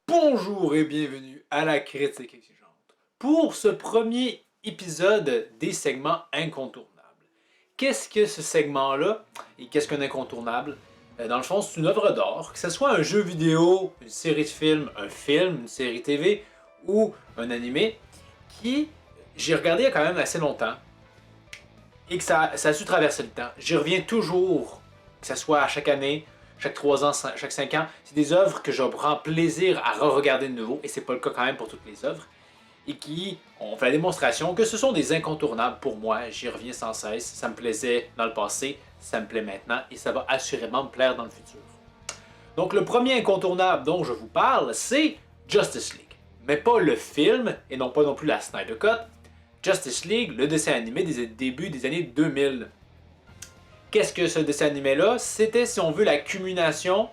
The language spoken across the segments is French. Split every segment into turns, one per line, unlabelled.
Bonjour et bienvenue à la critique exigeante. Pour ce premier épisode des segments incontournables. Qu'est-ce que ce segment-là et qu'est-ce qu'un incontournable? Dans le fond, c'est une œuvre d'art, que ce soit un jeu vidéo, une série de films, un film, une série TV ou un animé, qui j'ai regardé il y a quand même assez longtemps et que ça a su traverser le temps. J'y reviens toujours, que ce soit à chaque année, chaque 3 ans, chaque 5 ans. C'est des œuvres que je prends plaisir à re-regarder de nouveau, et c'est pas le cas quand même pour toutes les œuvres, et qui ont fait la démonstration que ce sont des incontournables pour moi. J'y reviens sans cesse, ça me plaisait dans le passé, ça me plaît maintenant, et ça va assurément me plaire dans le futur. Donc le premier incontournable dont je vous parle, c'est Justice League. Mais pas le film, et non pas non plus la Snyder Cut. Justice League, le dessin animé des débuts des années 2000. Qu'est-ce que ce dessin animé-là? C'était, si on veut, la culmination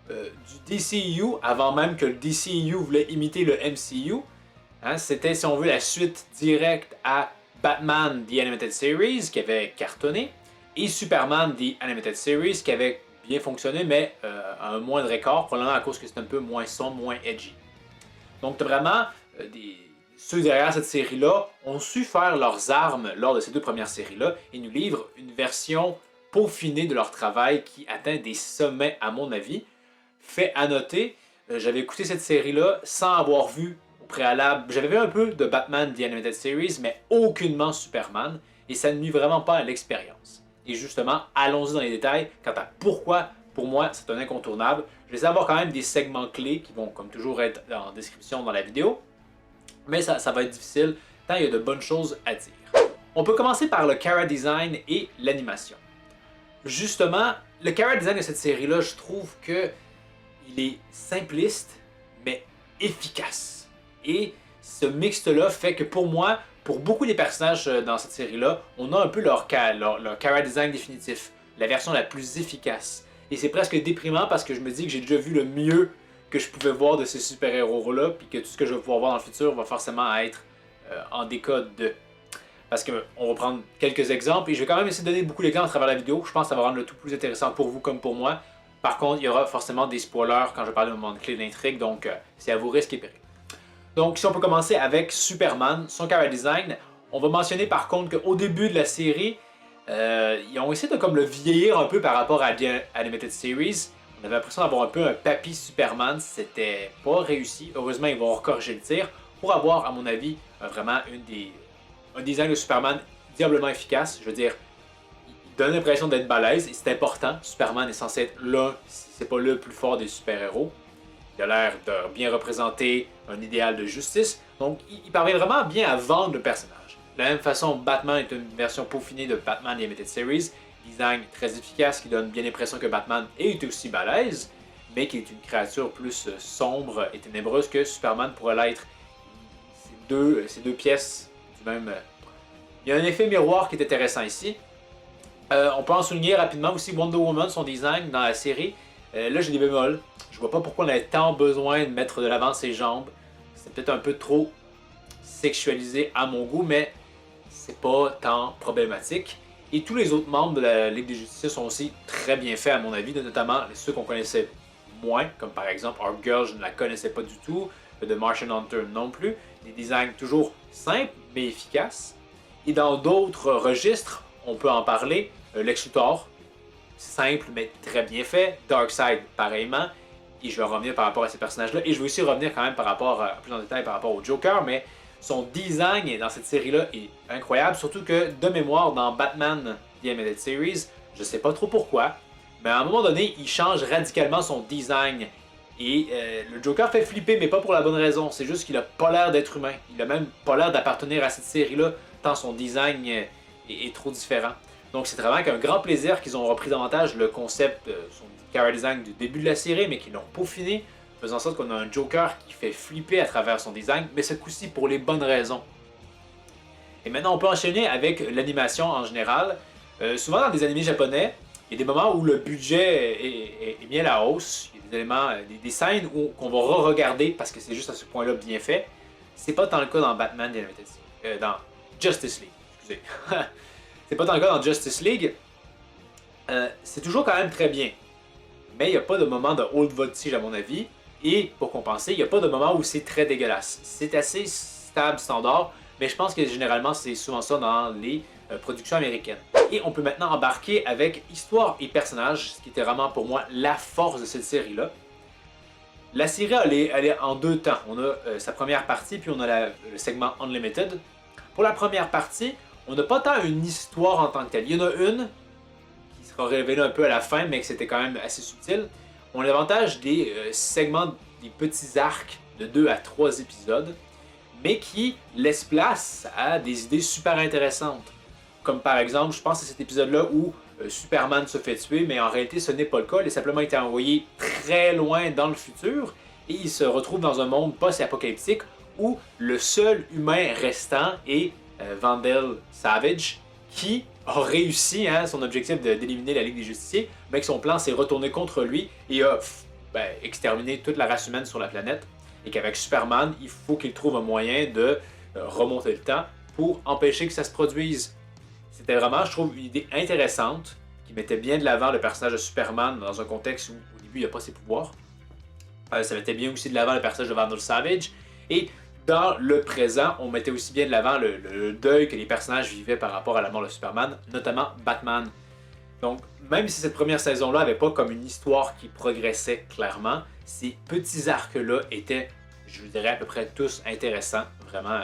du DCU, avant même que le DCU voulait imiter le MCU. Hein, c'était, si on veut, la suite directe à Batman The Animated Series, qui avait cartonné, et Superman The Animated Series, qui avait bien fonctionné, mais à un moindre écart, probablement à cause que c'est un peu moins sombre, moins edgy. Donc, vraiment, ceux derrière cette série-là ont su faire leurs armes lors de ces deux premières séries-là et nous livrent une version peaufinée de leur travail qui atteint des sommets, à mon avis. Fait à noter, j'avais écouté cette série-là sans avoir vu au préalable. J'avais vu un peu de Batman The Animated Series, mais aucunement Superman, et ça ne nuit vraiment pas à l'expérience. Et justement, allons-y dans les détails quant à pourquoi, pour moi, c'est un incontournable. Je vais essayer d'avoir quand même des segments clés qui vont, comme toujours, être en description dans la vidéo. Mais ça va être difficile, tant il y a de bonnes choses à dire. On peut commencer par le chara design et l'animation. Justement, le chara design de cette série-là, je trouve que il est simpliste, mais efficace. Et ce mixte-là fait que pour moi, pour beaucoup des personnages dans cette série-là, on a un peu leur chara design définitif, la version la plus efficace. Et c'est presque déprimant parce que je me dis que j'ai déjà vu le mieux que je pouvais voir de ces super-héros-là, puis que tout ce que je vais pouvoir voir dans le futur va forcément être en décode de. Parce qu'on va prendre quelques exemples, et je vais quand même essayer de donner beaucoup d'exemples à travers la vidéo. Je pense que ça va rendre le tout plus intéressant pour vous comme pour moi. Par contre, il y aura forcément des spoilers quand je parle d'un moment clé d'intrigue, donc c'est à vos risques et périls. Donc, si on peut commencer avec Superman, son chara design, on va mentionner par contre qu'au début de la série, ils ont essayé de comme le vieillir un peu par rapport à The Animated Series. On avait l'impression d'avoir un peu un papy Superman, c'était pas réussi. Heureusement, ils vont corriger le tir pour avoir, à mon avis, vraiment un design de Superman diablement efficace. Je veux dire, il donne l'impression d'être balèze et c'est important. Superman est censé être l'un, si c'est pas le plus fort des super-héros. Il a l'air de bien représenter un idéal de justice, donc il parvient vraiment bien à vendre le personnage. De la même façon, Batman est une version peaufinée de Batman The Animated Series, design très efficace qui donne bien l'impression que Batman est aussi balèze, mais qui est une créature plus sombre et ténébreuse que Superman pourrait l'être. Ces deux pièces du même. Il y a un effet miroir qui est intéressant ici. On peut en souligner rapidement aussi Wonder Woman, son design dans la série. Là, j'ai des bémols. Je vois pas pourquoi on avait tant besoin de mettre de l'avant ses jambes. C'est peut-être un peu trop sexualisé à mon goût, mais c'est pas tant problématique. Et tous les autres membres de la Ligue des Justiciers sont aussi très bien faits à mon avis, notamment ceux qu'on connaissait moins, comme par exemple Girl, je ne la connaissais pas du tout, de Martian Hunter non plus. Des designs toujours simples mais efficaces. Et dans d'autres registres, on peut en parler, Lex Luthor, simple mais très bien fait, Darkseid pareillement, et je vais revenir par rapport à ces personnages-là, et je vais aussi revenir quand même par rapport, plus en détail par rapport au Joker, mais son design dans cette série-là est incroyable, surtout que de mémoire dans Batman The Animated Series, je sais pas trop pourquoi, mais à un moment donné, il change radicalement son design. Et le Joker fait flipper, mais pas pour la bonne raison. C'est juste qu'il a pas l'air d'être humain. Il a même pas l'air d'appartenir à cette série-là, tant son design est trop différent. Donc c'est vraiment qu'un grand plaisir qu'ils ont repris davantage le concept, son chara design du début de la série, mais qu'ils l'ont peaufiné, faisant en sorte qu'on a un Joker qui fait flipper à travers son design, mais ce coup-ci pour les bonnes raisons. Et maintenant on peut enchaîner avec l'animation en général. Souvent dans des animés japonais, il y a des moments où le budget est mis à la hausse. Il y a des éléments, des scènes qu'on va re-regarder parce que c'est juste à ce point-là bien fait. C'est pas tant le cas dans Batman The Animated Series. Dans Justice League, excusez. C'est pas tant le cas dans Justice League. C'est toujours quand même très bien. Mais il n'y a pas de moment de haute voltige à mon avis. Et pour compenser, il n'y a pas de moment où c'est très dégueulasse. C'est assez stable, standard, mais je pense que généralement c'est souvent ça dans les productions américaines. Et on peut maintenant embarquer avec histoire et personnages, ce qui était vraiment pour moi la force de cette série-là. La série, elle est en deux temps. On a sa première partie, puis on a le segment Unlimited. Pour la première partie, on n'a pas tant une histoire en tant que telle. Il y en a une qui sera révélée un peu à la fin, mais que c'était quand même assez subtil. On a l'avantage des segments, des petits arcs de 2 à 3 épisodes, mais qui laissent place à des idées super intéressantes. Comme par exemple, je pense à cet épisode-là où Superman se fait tuer, mais en réalité ce n'est pas le cas. Il a simplement été envoyé très loin dans le futur et il se retrouve dans un monde post-apocalyptique où le seul humain restant est Vandal Savage, qui a réussi son objectif d'éliminer la Ligue des Justiciers, mais que son plan s'est retourné contre lui et a exterminé toute la race humaine sur la planète. Et qu'avec Superman, il faut qu'il trouve un moyen de remonter le temps pour empêcher que ça se produise. C'était vraiment, je trouve, une idée intéressante qui mettait bien de l'avant le personnage de Superman dans un contexte où au début il n'a pas ses pouvoirs. Ça mettait bien aussi de l'avant le personnage de Vandal Savage. Et dans le présent, on mettait aussi bien de l'avant le deuil que les personnages vivaient par rapport à la mort de Superman, notamment Batman. Donc, même si cette première saison-là n'avait pas comme une histoire qui progressait clairement, ces petits arcs-là étaient, je vous dirais, à peu près tous intéressants. Vraiment,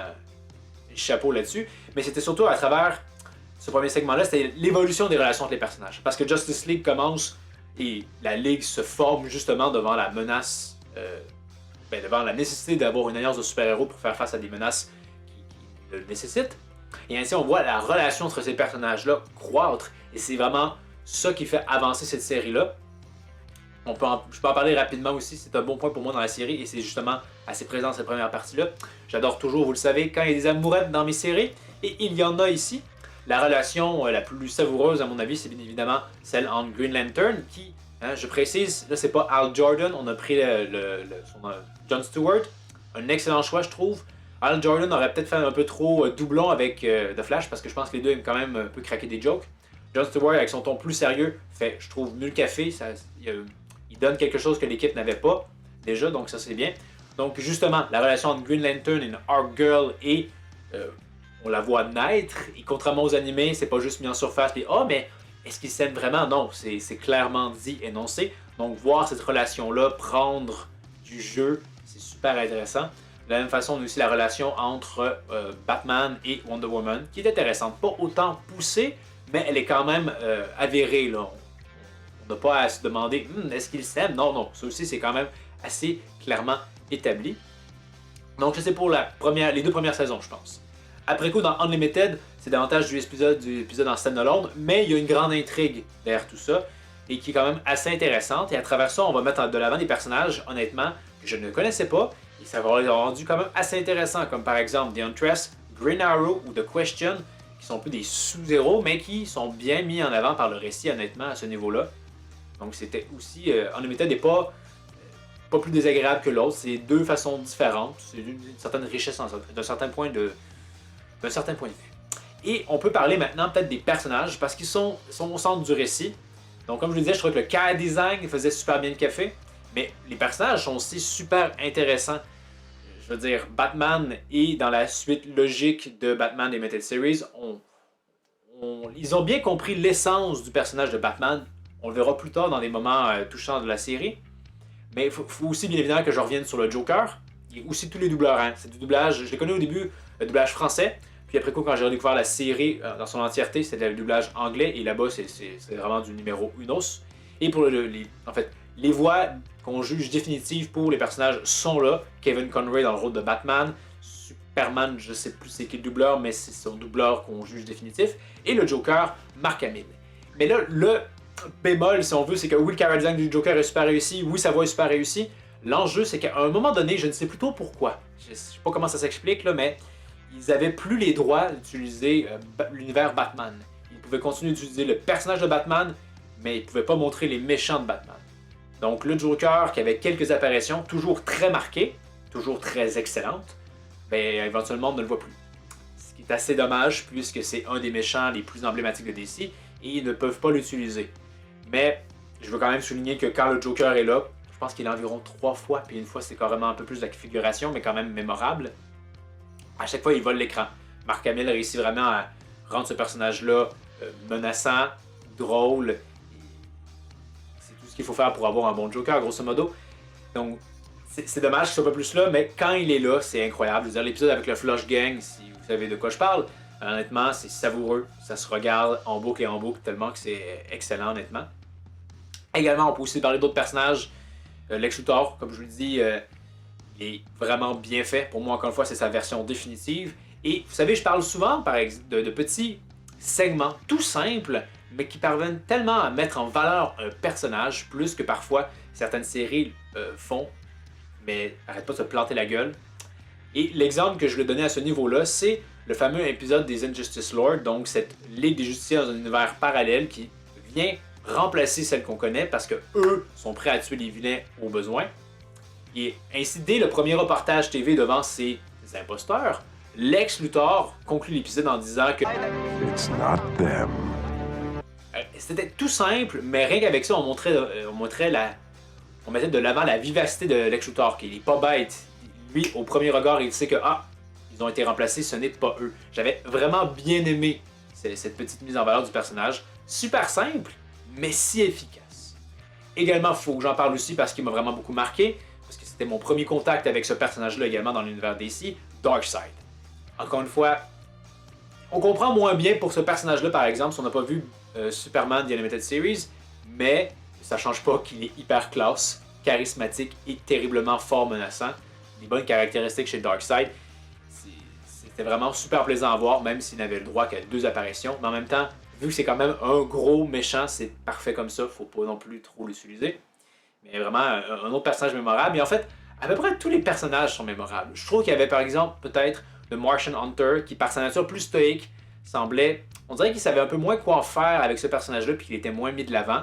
chapeau là-dessus. Mais c'était surtout à travers ce premier segment-là, c'était l'évolution des relations entre les personnages. Parce que Justice League commence et la Ligue se forme justement devant la menace, devant la nécessité d'avoir une alliance de super-héros pour faire face à des menaces qui le nécessitent. Et ainsi, on voit la relation entre ces personnages-là croître. Et c'est vraiment ça qui fait avancer cette série-là. Je peux en parler rapidement aussi, c'est un bon point pour moi dans la série et c'est justement assez présent dans cette première partie-là. J'adore toujours, vous le savez, quand il y a des amourettes dans mes séries, et il y en a ici. La relation la plus savoureuse, à mon avis, c'est bien évidemment celle entre Green Lantern, qui, je précise, là c'est pas Hal Jordan, on a pris Jon Stewart, un excellent choix je trouve. Hal Jordan aurait peut-être fait un peu trop doublon avec The Flash, parce que je pense que les deux aiment quand même un peu craquer des jokes. Jon Stewart, avec son ton plus sérieux, fait, je trouve, mieux le café, il donne quelque chose que l'équipe n'avait pas déjà, donc ça c'est bien. Donc justement, la relation entre Green Lantern et Arc Girl et on la voit naître, et contrairement aux animés, c'est pas juste mis en surface, et mais est-ce qu'ils s'aiment vraiment? Non, c'est clairement dit, énoncé. Donc voir cette relation-là prendre du jeu, c'est super intéressant. De la même façon, on a aussi la relation entre Batman et Wonder Woman, qui est intéressante. Pas autant poussée, mais elle est quand même avérée, là. On n'a pas à se demander, est-ce qu'ils s'aiment? Non, non, ça aussi c'est quand même assez clairement établi. Donc ça c'est pour les 2 premières saisons, je pense. Après coup, dans Unlimited, c'est davantage du épisode en stand-alone, mais il y a une grande intrigue derrière tout ça, et qui est quand même assez intéressante. Et à travers ça, on va mettre de l'avant des personnages, honnêtement, que je ne connaissais pas, et ça va les rendu quand même assez intéressant, comme par exemple The Huntress, Green Arrow ou The Question, qui sont un peu des sous-héros, mais qui sont bien mis en avant par le récit, honnêtement, à ce niveau-là. Donc c'était aussi, Unlimited n'est pas plus désagréable que l'autre, c'est 2 façons différentes, c'est d'une certaine richesse d'un certain point de vue. Et on peut parler maintenant peut-être des personnages, parce qu'ils sont au centre du récit. Donc comme je vous disais, je trouvais que le character design faisait super bien le café, mais les personnages sont aussi super intéressants. Je veux dire, Batman est dans la suite logique de Batman Limited Series. Ils ont bien compris l'essence du personnage de Batman. On le verra plus tard dans des moments touchants de la série. Mais il faut aussi bien évidemment que je revienne sur le Joker. Et aussi tous les doubleurs. C'est du doublage, je les connais au début, le doublage français. Puis après coup, quand j'ai redécouvert la série dans son entièreté, c'était le doublage anglais. Et là-bas, c'est vraiment du numéro unos. Et pour les voix qu'on juge définitives pour les personnages sont là. Kevin Conroy dans le rôle de Batman. Superman, je sais plus c'est qui le doubleur, mais c'est son doubleur qu'on juge définitif. Et le Joker, Mark Hamill. Mais là, le bémol, si on veut, c'est que oui, le character design du Joker est super réussi, oui, sa voix est super réussie. L'enjeu, c'est qu'à un moment donné, je ne sais plus trop pourquoi. Je sais pas comment ça s'explique, là, mais ils avaient plus les droits d'utiliser l'univers Batman. Ils pouvaient continuer d'utiliser le personnage de Batman, mais ils pouvaient pas montrer les méchants de Batman. Donc le Joker, qui avait quelques apparitions, toujours très marquées, toujours très excellentes, éventuellement on ne le voit plus. Ce qui est assez dommage, puisque c'est un des méchants les plus emblématiques de DC, et ils ne peuvent pas l'utiliser. Mais je veux quand même souligner que quand le Joker est là, je pense qu'il est environ 3 fois, puis une fois c'est carrément un peu plus de la figuration, mais quand même mémorable. À chaque fois, il vole l'écran. Mark Hamill réussit vraiment à rendre ce personnage-là menaçant, drôle. C'est tout ce qu'il faut faire pour avoir un bon Joker, grosso modo. Donc, c'est dommage qu'il soit pas plus là, mais quand il est là, c'est incroyable. Je veux dire, l'épisode avec le Flush Gang, si vous savez de quoi je parle, honnêtement, c'est savoureux. Ça se regarde en boucle et en boucle, tellement que c'est excellent, honnêtement. Également, on peut aussi parler d'autres personnages. Lex Luthor, comme je vous le dis, il est vraiment bien fait. Pour moi, encore une fois, c'est sa version définitive. Et vous savez, je parle souvent de petits segments tout simples, mais qui parviennent tellement à mettre en valeur un personnage, plus que parfois certaines séries font, mais arrête pas de se planter la gueule. Et l'exemple que je vais donner à ce niveau-là, c'est le fameux épisode des Injustice Lords, donc cette Ligue des Justiciers dans un univers parallèle qui vient remplacer celle qu'on connaît parce que eux sont prêts à tuer les vilains au besoin. Et ainsi, dès le premier reportage TV devant ces imposteurs, Lex Luthor conclut l'épisode en disant que
It's not them.
C'était tout simple, mais rien qu'avec ça, on mettait de l'avant la vivacité de Lex Luthor, qui est pas bête. Lui, au premier regard, il sait que ils ont été remplacés, ce n'est pas eux. J'avais vraiment bien aimé cette petite mise en valeur du personnage. Super simple, mais si efficace. Également, il faut que j'en parle aussi parce qu'il m'a vraiment beaucoup marqué, parce que c'était mon premier contact avec ce personnage-là également dans l'univers DC, Darkseid. Encore une fois, on comprend moins bien pour ce personnage-là, par exemple, si on n'a pas vu Superman The Animated Series, mais ça change pas qu'il est hyper classe, charismatique et terriblement fort menaçant. Des bonnes caractéristiques chez Darkseid. C'était vraiment super plaisant à voir, même s'il n'avait le droit qu'à 2 apparitions. Mais en même temps, vu que c'est quand même un gros méchant, c'est parfait comme ça, faut pas non plus trop l'utiliser. Mais vraiment, un autre personnage mémorable. Et en fait, à peu près tous les personnages sont mémorables. Je trouve qu'il y avait par exemple peut-être le Martian Hunter, qui par sa nature plus stoïque, semblait... On dirait qu'il savait un peu moins quoi faire avec ce personnage-là, puis qu'il était moins mis de l'avant.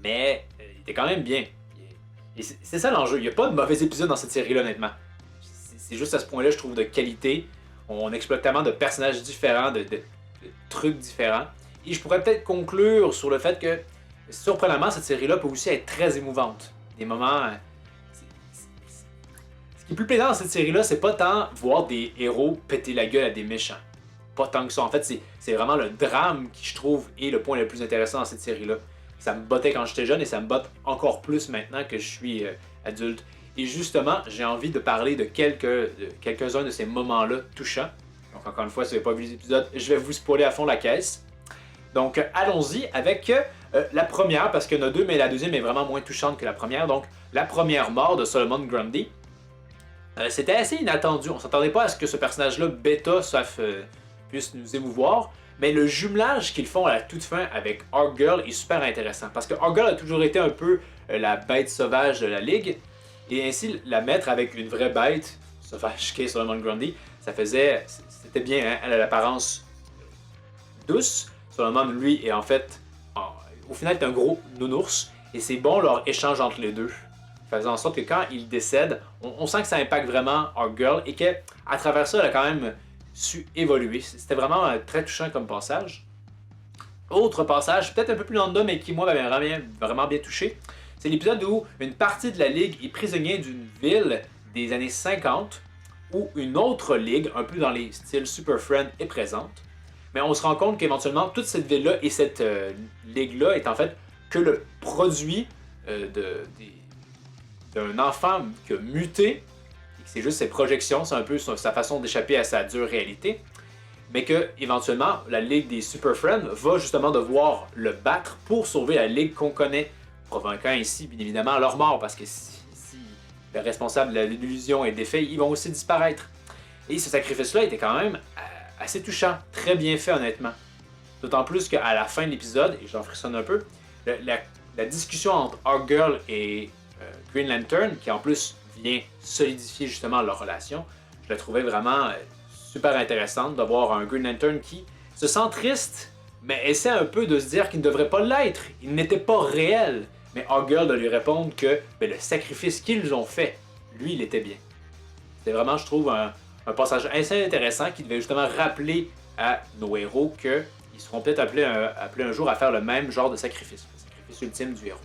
Mais il était quand même bien. Et c'est ça l'enjeu. Il n'y a pas de mauvais épisodes dans cette série-là, honnêtement. C'est juste à ce point-là, je trouve, de qualité. On exploite tellement de personnages différents, de trucs différents. Et je pourrais peut-être conclure sur le fait que, surprenamment, cette série-là peut aussi être très émouvante. Des moments... Ce qui est plus plaisant dans cette série-là, c'est pas tant voir des héros péter la gueule à des méchants. Pas tant que ça. En fait, c'est vraiment le drame qui, je trouve, est le point le plus intéressant dans cette série-là. Ça me bottait quand j'étais jeune et ça me botte encore plus maintenant que je suis adulte. Et justement, j'ai envie de parler de quelques-uns de ces moments-là touchants. Donc encore une fois, si vous n'avez pas vu les épisodes, je vais vous spoiler à fond la caisse. Donc allons-y avec la première, parce qu'il y en a 2, mais la deuxième est vraiment moins touchante que la première. Donc la première mort de Solomon Grundy. C'était assez inattendu. On s'attendait pas à ce que ce personnage-là, bêta, puisse nous émouvoir. Mais le jumelage qu'ils font à la toute fin avec Hawkgirl est super intéressant. Parce que Hawkgirl a toujours été un peu la bête sauvage de la Ligue. Et ainsi, la mettre avec une vraie bête sauvage qu'est Solomon Grundy, c'était bien, hein? Elle a l'apparence douce. Solomon, lui, est en fait, au final, est un gros nounours. Et c'est bon leur échange entre les deux. Faisant en sorte que quand il décède, on sent que ça impacte vraiment Hawkgirl et qu'à travers ça, elle a quand même su évoluer. C'était vraiment très touchant comme passage. Autre passage, peut-être un peu plus lambda, mais qui, moi, m'avait vraiment bien touché. C'est l'épisode où une partie de la Ligue est prisonnière d'une ville des années 50, où une autre Ligue, un peu dans les styles Super Friends, est présente. Mais on se rend compte qu'éventuellement, toute cette ville-là et cette Ligue-là est en fait que le produit d'un enfant qui a muté. C'est juste ses projections, c'est un peu sa façon d'échapper à sa dure réalité. Mais que, éventuellement, la Ligue des Super Friends va justement devoir le battre pour sauver la Ligue qu'on connaît, provoquant ainsi, bien évidemment, leur mort, parce que si le responsable de l'illusion est défait, ils vont aussi disparaître. Et ce sacrifice-là était quand même assez touchant, très bien fait, honnêtement. D'autant plus qu'à la fin de l'épisode, et j'en frissonne un peu, la discussion entre Hawkgirl et Green Lantern, qui en plus vient solidifier justement leur relation, je la trouvais vraiment super intéressante d'avoir un Green Lantern qui se sent triste, mais essaie un peu de se dire qu'il ne devrait pas l'être. Il n'était pas réel. Mais Hawkgirl de lui répondre que le sacrifice qu'ils ont fait, lui, il était bien. C'est vraiment, je trouve, un passage assez intéressant qui devait justement rappeler à nos héros qu'ils seront peut-être appelés un jour à faire le même genre de sacrifice. Le sacrifice ultime du héros.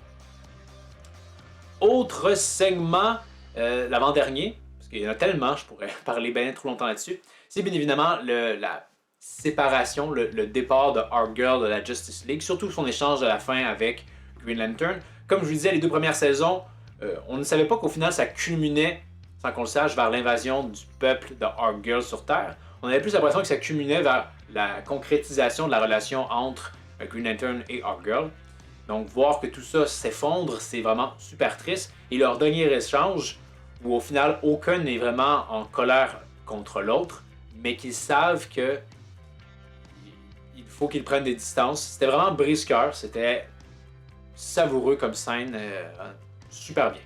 autre segment, l'avant-dernier, parce qu'il y en a tellement, je pourrais parler bien trop longtemps là-dessus, c'est bien évidemment la séparation, le départ de Hawkgirl de la Justice League, surtout son échange à la fin avec Green Lantern. Comme je vous disais, les 2 premières saisons, on ne savait pas qu'au final ça culminait, sans qu'on le sache, vers l'invasion du peuple de Hawkgirl sur Terre. On avait plus l'impression que ça culminait vers la concrétisation de la relation entre Green Lantern et Hawkgirl. Donc voir que tout ça s'effondre, c'est vraiment super triste. Et leur dernier échange, où au final aucun n'est vraiment en colère contre l'autre, mais qu'ils savent que il faut qu'ils prennent des distances. C'était vraiment brise-cœur, c'était savoureux comme scène, super bien.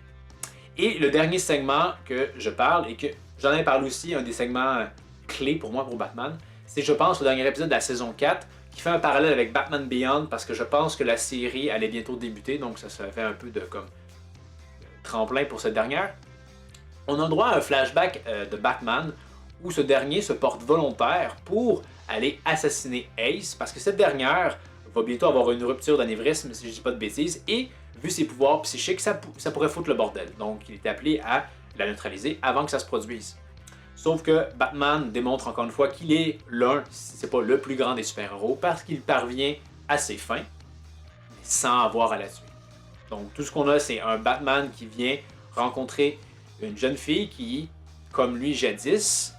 Et le dernier segment que je parle, et que j'en ai parlé aussi, un des segments clés pour moi pour Batman, c'est je pense le dernier épisode de la saison 4, qui fait un parallèle avec Batman Beyond, parce que je pense que la série allait bientôt débuter, donc ça fait un peu de tremplin pour cette dernière. On a le droit à un flashback de Batman, où ce dernier se porte volontaire pour aller assassiner Ace, parce que cette dernière va bientôt avoir une rupture d'anévrisme, si je dis pas de bêtises, et vu ses pouvoirs psychiques, ça pourrait foutre le bordel. Donc il est appelé à la neutraliser avant que ça se produise. Sauf que Batman démontre encore une fois qu'il est l'un, si c'est pas le plus grand des super-héros, parce qu'il parvient à ses fins, mais sans avoir à la tuer. Donc tout ce qu'on a, c'est un Batman qui vient rencontrer une jeune fille qui, comme lui jadis,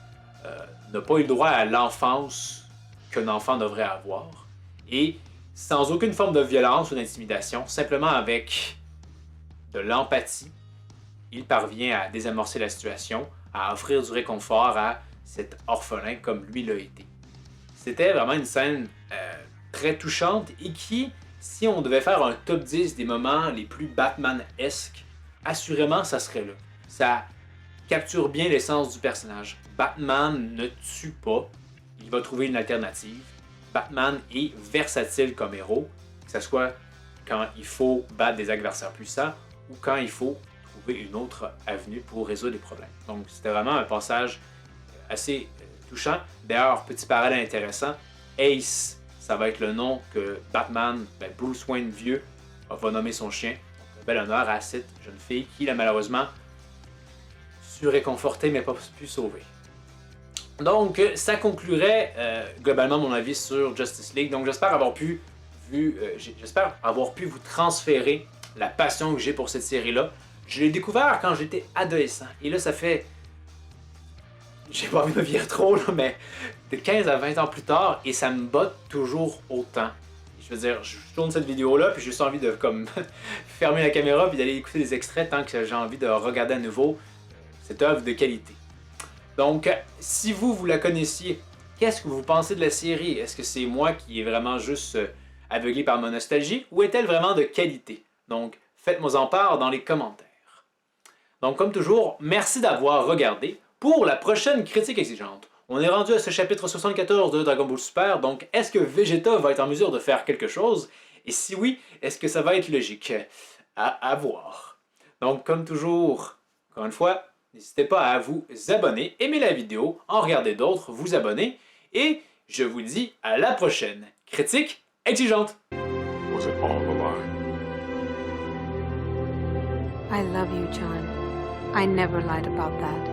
n'a pas eu le droit à l'enfance qu'un enfant devrait avoir. Et sans aucune forme de violence ou d'intimidation, simplement avec de l'empathie, il parvient à désamorcer la situation, à offrir du réconfort à cet orphelin comme lui l'a été. C'était vraiment une scène très touchante et qui, si on devait faire un top 10 des moments les plus Batman-esques, assurément ça serait là. Ça capture bien l'essence du personnage. Batman ne tue pas, il va trouver une alternative. Batman est versatile comme héros, que ce soit quand il faut battre des adversaires puissants ou quand il faut trouver une autre avenue pour résoudre les problèmes. Donc c'était vraiment un passage assez touchant. D'ailleurs, petit parallèle intéressant, Ace, ça va être le nom que Batman, Bruce Wayne vieux, va nommer son chien. Donc, un bel honneur à cette jeune fille qui l'a malheureusement su réconforter mais pas pu sauver. Donc, ça conclurait globalement mon avis sur Justice League. Donc, j'espère avoir pu vous transférer la passion que j'ai pour cette série-là. Je l'ai découvert quand j'étais adolescent. Et là, ça fait... J'ai pas envie de me virer trop, là, mais de 15 à 20 ans plus tard, et ça me botte toujours autant. Je veux dire, je tourne cette vidéo-là, puis j'ai juste envie de fermer la caméra puis d'aller écouter des extraits tant que j'ai envie de regarder à nouveau cette œuvre de qualité. Donc, si vous la connaissiez, qu'est-ce que vous pensez de la série? Est-ce que c'est moi qui est vraiment juste aveuglé par ma nostalgie, ou est-elle vraiment de qualité? Donc, faites-moi en part dans les commentaires. Donc, comme toujours, merci d'avoir regardé. Pour la prochaine critique exigeante, on est rendu à ce chapitre 74 de Dragon Ball Super, donc est-ce que Vegeta va être en mesure de faire quelque chose? Et si oui, est-ce que ça va être logique? À voir. Donc, comme toujours, encore une fois, n'hésitez pas à vous abonner, aimer la vidéo, en regarder d'autres, vous abonner, et je vous dis à la prochaine critique exigeante.
Was it all a lie?
I love you, John. I never lied about that.